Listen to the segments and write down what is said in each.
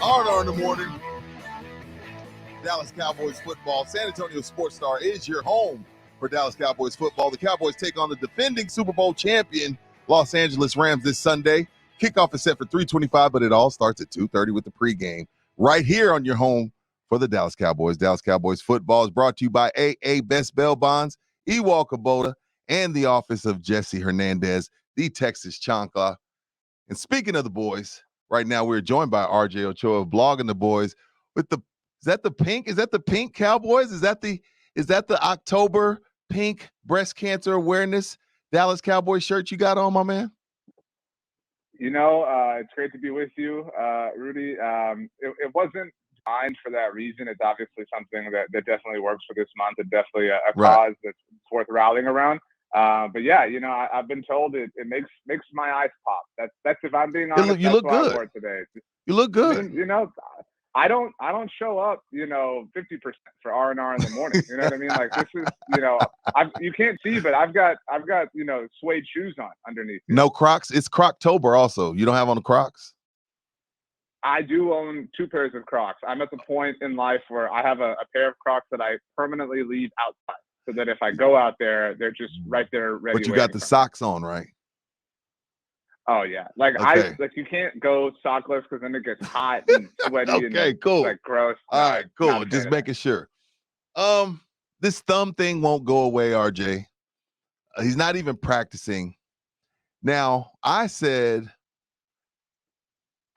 R&R in the morning. Dallas Cowboys football. San Antonio Sports Star is your home for Dallas Cowboys football. The Cowboys take on the defending Super Bowl champion Los Angeles Rams this Sunday. Kickoff is set for 3:25, but it all starts at 2:30 with the pregame. Right here on your home for the Dallas Cowboys. Dallas Cowboys football is brought to you by AA Best Bail Bonds, Ewald Kubota, and the office of Jesse Hernandez, the Texas Chancla. And speaking of the boys, right now we're joined by RJ Ochoa of Blogging the Boys with the is that the pink Cowboys? Is that the October pink breast cancer awareness Dallas Cowboys shirt you got on, my man? It's great to be with you, Rudy. It wasn't designed for that reason. It's obviously something that definitely works for this month. It's definitely a cause that's worth rallying around. But yeah, I've been told it makes my eyes pop. That's if I'm being honest. You look good. I wore it today. You look good. I don't show up, 50% for R&R in the morning. You know what I mean? Like this is, you can't see, but I've got suede shoes on underneath. No Crocs. It's Croctober also. You don't have on the Crocs? I do own 2 pairs of Crocs. I'm at the point in life where I have a pair of Crocs that I permanently leave outside, so that if I go out there, they're just right there ready. But you got the socks on, right? Oh yeah, you can't go sockless because then it gets hot and sweaty. Okay, and cool. Like gross. All right, cool. Just making sure. This thumb thing won't go away, RJ. He's not even practicing. Now, I said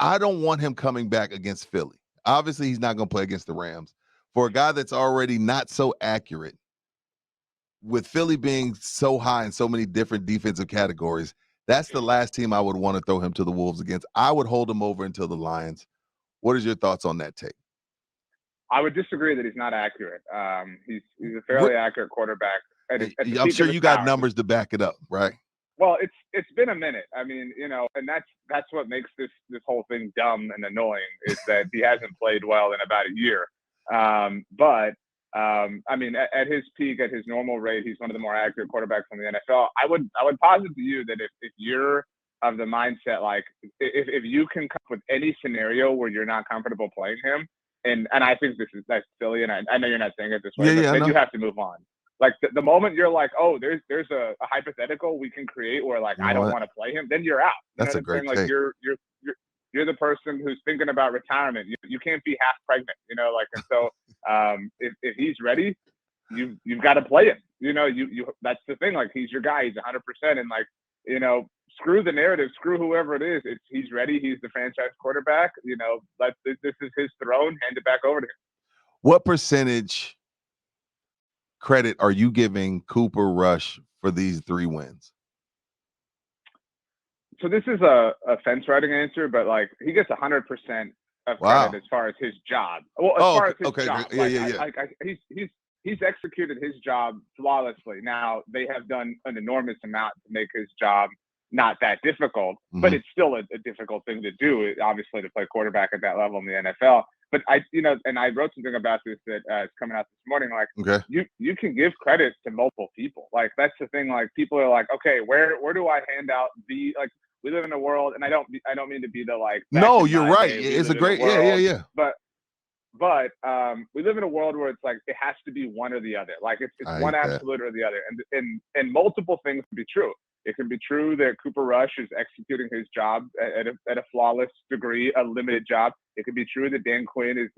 I don't want him coming back against Philly. Obviously, he's not going to play against the Rams. For a guy that's already not so accurate, with Philly being so high in so many different defensive categories, that's the last team I would want to throw him to the Wolves against. I would hold him over until the Lions. What is your thoughts on that take? I would disagree that he's not accurate. He's a fairly accurate quarterback. I'm sure you got numbers to back it up, right? Well, it's been a minute. I mean, and that's what makes this whole thing dumb and annoying is that he hasn't played well in about a year. I mean, at his peak, at his normal rate, he's one of the more accurate quarterbacks in the NFL. I would posit to you that if you're of the mindset, like if you can come up with any scenario where you're not comfortable playing him, and I think that's silly, and I know you're not saying it this way, but then you have to move on. Like the moment you're like, oh, there's a hypothetical we can create where like I don't want to play him, then you're out. That's a great take. Like you're the person who's thinking about retirement. You can't be half pregnant, and so if he's ready, you've got to play him. You that's the thing. Like he's your guy. He's 100%. And like, screw the narrative, screw whoever it is. He's ready. He's the franchise quarterback. This is his throne. Hand it back over to him. What percentage credit are you giving Cooper Rush for these 3 wins? So this is a fence riding answer, but like he gets 100% of credit as far as his job. Well, as far as his job, he's executed his job flawlessly. Now they have done an enormous amount to make his job not that difficult, but it's still a difficult thing to do. Obviously, to play quarterback at that level in the NFL. But and I wrote something about this that is coming out this morning. Like, you can give credit to multiple people. Like that's the thing. Like people are like, okay, where do I hand out the like? We live in a world, and I don't mean to be the like. No, you're right. It's a great, yeah. But we live in a world where it's like it has to be one or the other. Like it's one absolute or the other, and multiple things can be true. It can be true that Cooper Rush is executing his job at a flawless degree, a limited job. It could be true that Dan Quinn is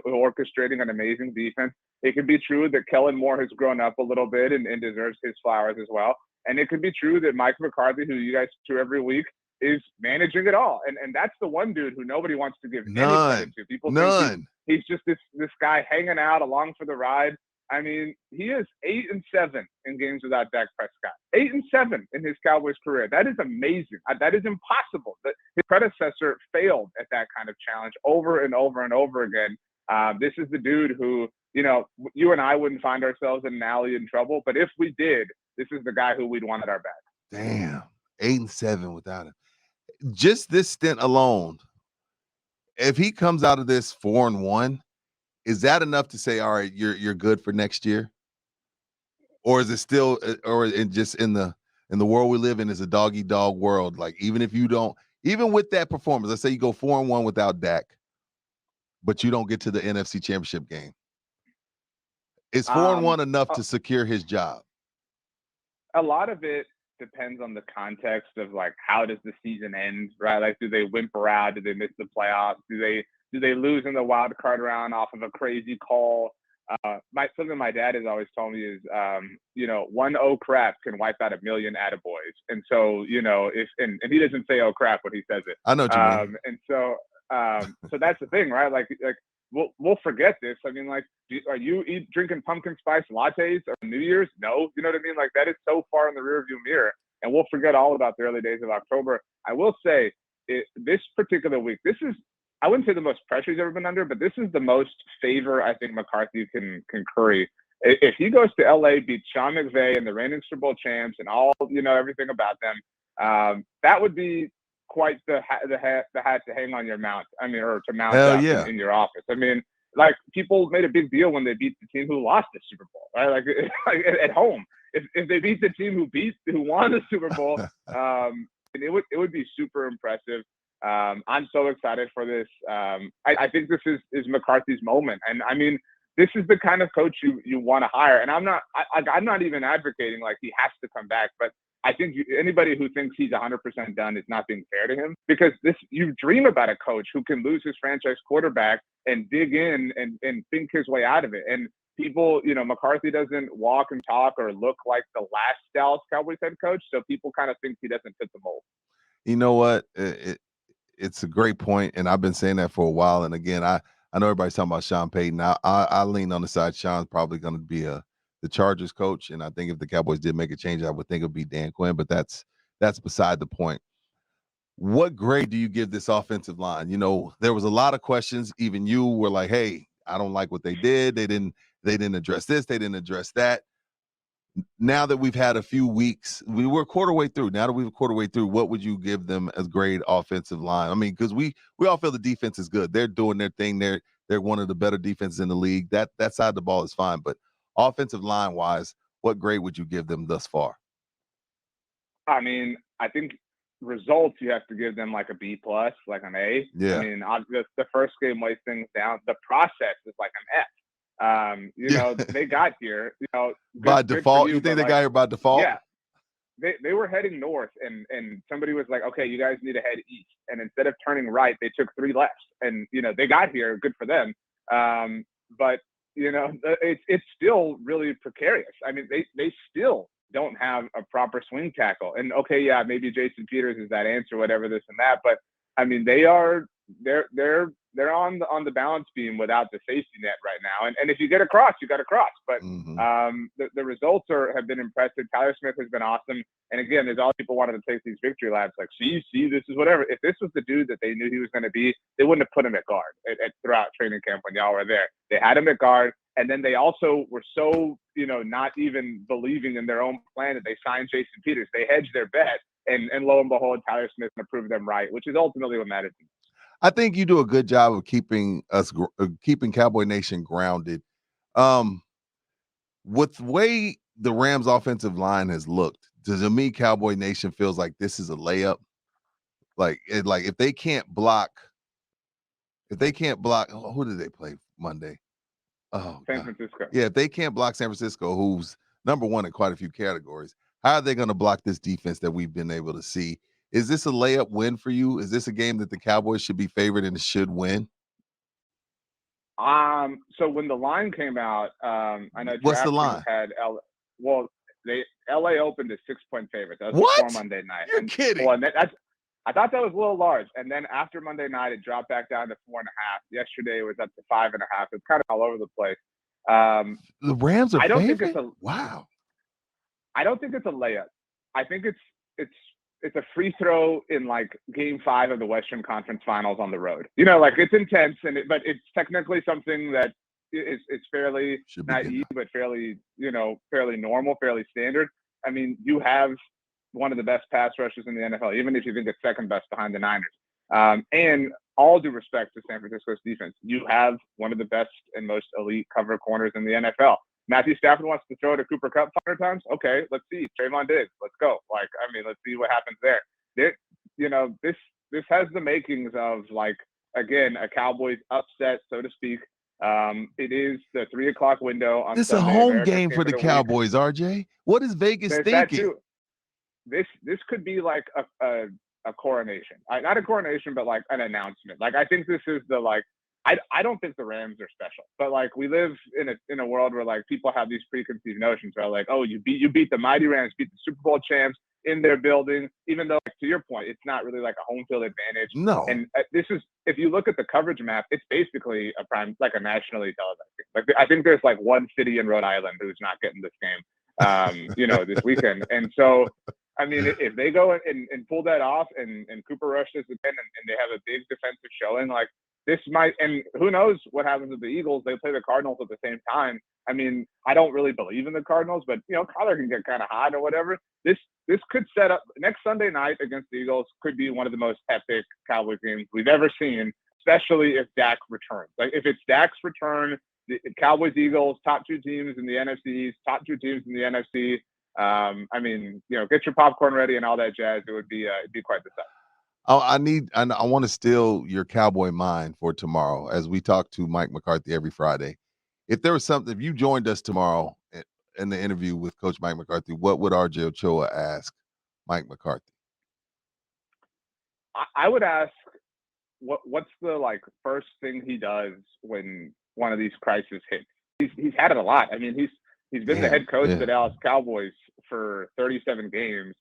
orchestrating an amazing defense. It could be true that Kellen Moore has grown up a little bit and deserves his flowers as well. And it could be true that Mike McCarthy, who you guys do every week, is managing it all. And that's the one dude who nobody wants to give any credit to. People think he's just this guy hanging out along for the ride. I mean, he is 8-7 in games without Dak Prescott. 8-7 in his Cowboys career. That is amazing. That is impossible. His predecessor failed at that kind of challenge over and over and over again. This is the dude who, you and I wouldn't find ourselves in an alley in trouble, but if we did, this is the guy who we'd want at our back. Damn, 8-7 without him. Just this stint alone, if he comes out of this 4-1, is that enough to say, all right, you're good for next year? Or is it still, or just in the world we live in is a dog-eat-dog world? Like even with that performance, let's say you go 4-1 without Dak, but you don't get to the NFC Championship game? Is 4-1 enough to secure his job? A lot of it depends on the context of like, how does the season end, right? Like, do they whimper out? Do they miss the playoffs? Do they lose in the wild card round off of a crazy call? Something my dad has always told me is, one oh crap can wipe out a million attaboys. And so, and he doesn't say oh crap when he says it. I know what you mean. And so that's the thing, right? Like we'll forget this. I mean, like, are you drinking pumpkin spice lattes on New Year's? No, you know what I mean? Like, that is so far in the rearview mirror, and we'll forget all about the early days of October. I will say, this particular week, I wouldn't say the most pressure he's ever been under, but this is the most favor I think McCarthy can curry. If he goes to LA, beats Sean McVay and the reigning Super Bowl champs and all, everything about them, that would be quite the hat to hang on your mount. I mean, or to mount up in your office. I mean, like, people made a big deal when they beat the team who lost the Super Bowl, right? Like at home, if they beat the team who won the Super Bowl, it would be super impressive. I'm so excited for this. I think this is McCarthy's moment, and I mean, this is the kind of coach you want to hire. And I'm not even advocating like he has to come back, but I think anybody who thinks he's 100% done is not being fair to him, because you dream about a coach who can lose his franchise quarterback and dig in and think his way out of it. And people, McCarthy doesn't walk and talk or look like the last Dallas Cowboys head coach, so people kind of think he doesn't fit the mold. You know what? It's a great point, and I've been saying that for a while. And again, I know everybody's talking about Sean Payton. I lean on the side Sean's probably going to be the Chargers coach, and I think if the Cowboys did make a change, I would think it would be Dan Quinn. But that's beside the point. What grade do you give this offensive line? There was a lot of questions. Even you were like, "Hey, I don't like what they did. They didn't address this. They didn't address that." Now that we've had a few weeks, we were a quarter way through. Now that we're a quarter way through, what would you give them as grade offensive line? I mean, because we all feel the defense is good. They're doing their thing. They're one of the better defenses in the league. That side of the ball is fine. But offensive line wise, what grade would you give them thus far? I mean, I think results, you have to give them like a B plus, like an A. Yeah. I mean, the first game weighs things down. The process is like an F. They got here, by default. You think they got here by default? Yeah. They were heading north, and somebody was like, okay, you guys need to head east. And instead of turning right, they took 3 lefts. And, they got here, good for them. But, it's still really precarious. I mean, they still don't have a proper swing tackle. And okay, yeah, maybe Jason Peters is that answer, whatever, this and that. But I mean, they're on the balance beam without the safety net right now. And if you get across, you got across. But the results have been impressive. Tyler Smith has been awesome. And again, there's all people wanted to take these victory laps. Like, see, this is whatever. If this was the dude that they knew he was going to be, they wouldn't have put him at guard throughout training camp when y'all were there. They had him at guard. And then they also were so, not even believing in their own plan that they signed Jason Peters. They hedged their bet. And lo and behold, Tyler Smith proved them right, which is ultimately what matters. I think you do a good job of keeping Cowboy Nation grounded. With the way the Rams offensive line has looked, to me, Cowboy Nation feels like this is a layup. Like if they can't block, who did they play Monday? Oh, San Francisco. Yeah, if they can't block San Francisco, who's number one in quite a few categories, how are they going to block this defense that we've been able to see? Is this a layup win for you? Is this a game that the Cowboys should be favored and should win? So when the line came out, I know what's the line? Had LA opened as 6-point favorites. That was what? before Monday night. You're kidding. Well, I thought that was a little large. And then after Monday night, it dropped back down to 4.5. Yesterday, it was up to 5.5. It's kind of all over the place. The Rams are favorite? Wow. I don't think it's a layup. I think it's a free throw in like Game 5 of the Western Conference Finals on the road. Like, it's intense, but it's technically something that is fairly naive, but fairly normal, fairly standard. I mean, you have one of the best pass rushers in the NFL, even if you think it's second best behind the Niners. And all due respect to San Francisco's defense, you have one of the best and most elite cover corners in the NFL. Matthew Stafford wants to throw it to Cooper Kupp 100 times. Okay, let's see. Trayvon Diggs, let's go. Let's see what happens there. This has the makings of like again, a Cowboys upset, so to speak. It is the 3 o'clock window on This is Sunday. a home America's game for the favorite of week. Cowboys, RJ. What is Vegas There's that thinking? too. This could be like a coronation. Not a coronation, but like an announcement. Like, I think this is the, like, I don't think the Rams are special, but like, we live in a world where like people have these preconceived notions where like, oh, you beat the mighty Rams, beat the Super Bowl champs in their building, even though, like, to your point, it's not really like a home field advantage. No. And this is, if you look at the coverage map, it's basically like a nationally televised game. Like, I think there's like one city in Rhode Island who's not getting this game, this weekend. And so, I mean, if they go and pull that off and Cooper Rush does again and they have a big defensive showing, like, this might, and who knows what happens with the Eagles? They play the Cardinals at the same time. I mean, I don't really believe in the Cardinals, but, Kyler can get kind of hot or whatever. This could set up next Sunday night against the Eagles, could be one of the most epic Cowboys games we've ever seen, especially if Dak returns. Like, if it's Dak's return, the Cowboys, Eagles, top 2 teams in the NFC, top 2 teams in the NFC. I mean, get your popcorn ready and all that jazz. It'd be quite the sight. Oh, I want to steal your Cowboy mind for tomorrow as we talk to Mike McCarthy every Friday. If there was something, if you joined us tomorrow in the interview with Coach Mike McCarthy, what would RJ Ochoa ask Mike McCarthy? I would ask what's the like first thing he does when one of these crises hits. He's had it a lot. I mean, he's been the head coach of the Dallas Cowboys for 37 games,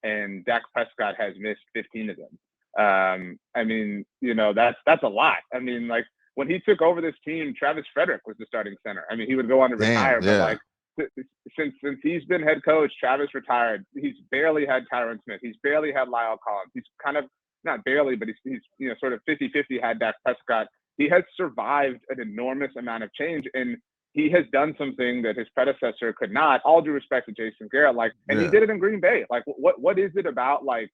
and Dak Prescott has missed 15 of them. I mean, that's a lot. I mean, like, when he took over this team, Travis Frederick was the starting center. I mean, he would go on to retire, but like, since he's been head coach, Travis retired. He's barely had Tyron Smith. He's barely had Lyle Collins. He's kind of, not barely, but he's sort of 50-50 had Dak Prescott. He has survived an enormous amount of change, and he has done something that his predecessor could not. All due respect to Jason Garrett, he did it in Green Bay. Like, what is it about, like,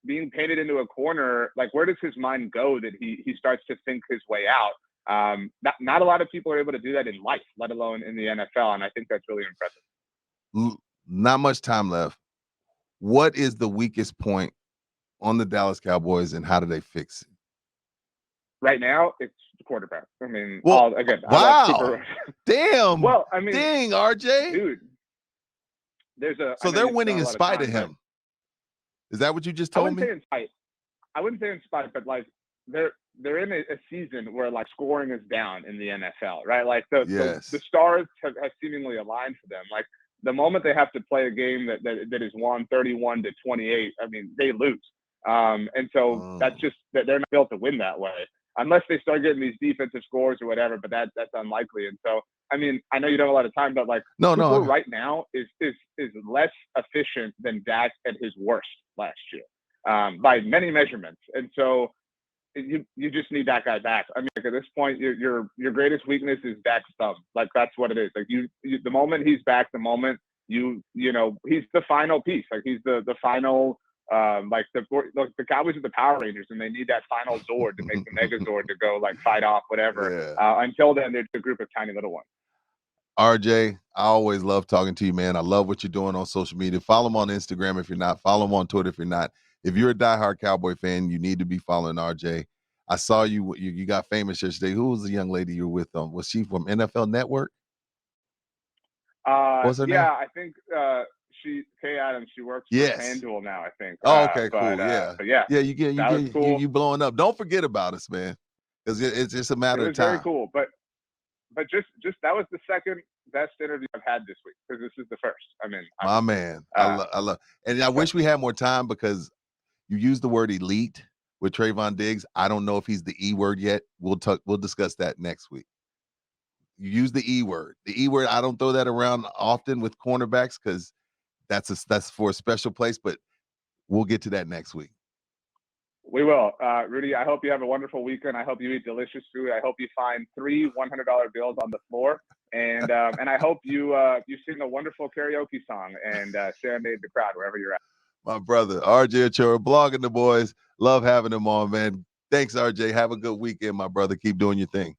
being painted into a corner? Like, where does his mind go that he starts to think his way out? Not a lot of people are able to do that in life, let alone in the NFL, and I think that's really impressive. Not much time left. What is the weakest point on the Dallas Cowboys, and how do they fix it? Right now, it's the quarterback. I mean, wow. Damn. Well, I mean, dang, RJ. Dude, so they're winning in spite of him. Is that what you just told me? I wouldn't say in spite, but like, they're in a season where like scoring is down in the NFL, right? Like the stars have seemingly aligned for them. Like, the moment they have to play a game that is won 31-28, I mean, they lose. And so that's just that they're not built to win that way unless they start getting these defensive scores or whatever. But that's unlikely. And so, I mean, I know you don't have a lot of time, but like, Cooper right now is less efficient than Dak at his worst last year by many measurements. And so you just need that guy back. I mean, like, at this point, your greatest weakness is Dak's thumb. Like, that's what it is. Like, you the moment he's back, the moment he's the final piece. Like, he's the final. Like the Cowboys are the Power Rangers, and they need that final Zord to make the Megazord to go like fight off whatever. Until then, they're a group of tiny little ones. RJ, I always love talking to you, man. I love what you're doing on social media. Follow him on Instagram if you're not. Follow him on Twitter if you're not. If you're a diehard Cowboy fan, you need to be following RJ. I saw you got famous yesterday. Who was the young lady you were with? Was she from NFL Network? What's her name? I think Kay Adams. She works for FanDuel now, I think. Oh, okay, cool. You you blowing up. Don't forget about us, man, because it's just a matter of time. Very cool, but just that was the second best interview I've had this week, because this is the first. I mean, my man, I love, and I wish we had more time, because you used the word elite with Trayvon Diggs. I don't know if he's the E word yet. We'll discuss that next week. You use the E word. The E word, I don't throw that around often with cornerbacks, because that's for a special place, but we'll get to that next week. We will. Rudy, I hope you have a wonderful weekend. I hope you eat delicious food. I hope you find 3 $100 bills on the floor. And I hope you sing a wonderful karaoke song and serenade the crowd wherever you're at. My brother, RJ Ochoa, blogging the boys. Love having him on, man. Thanks, RJ. Have a good weekend, my brother. Keep doing your thing.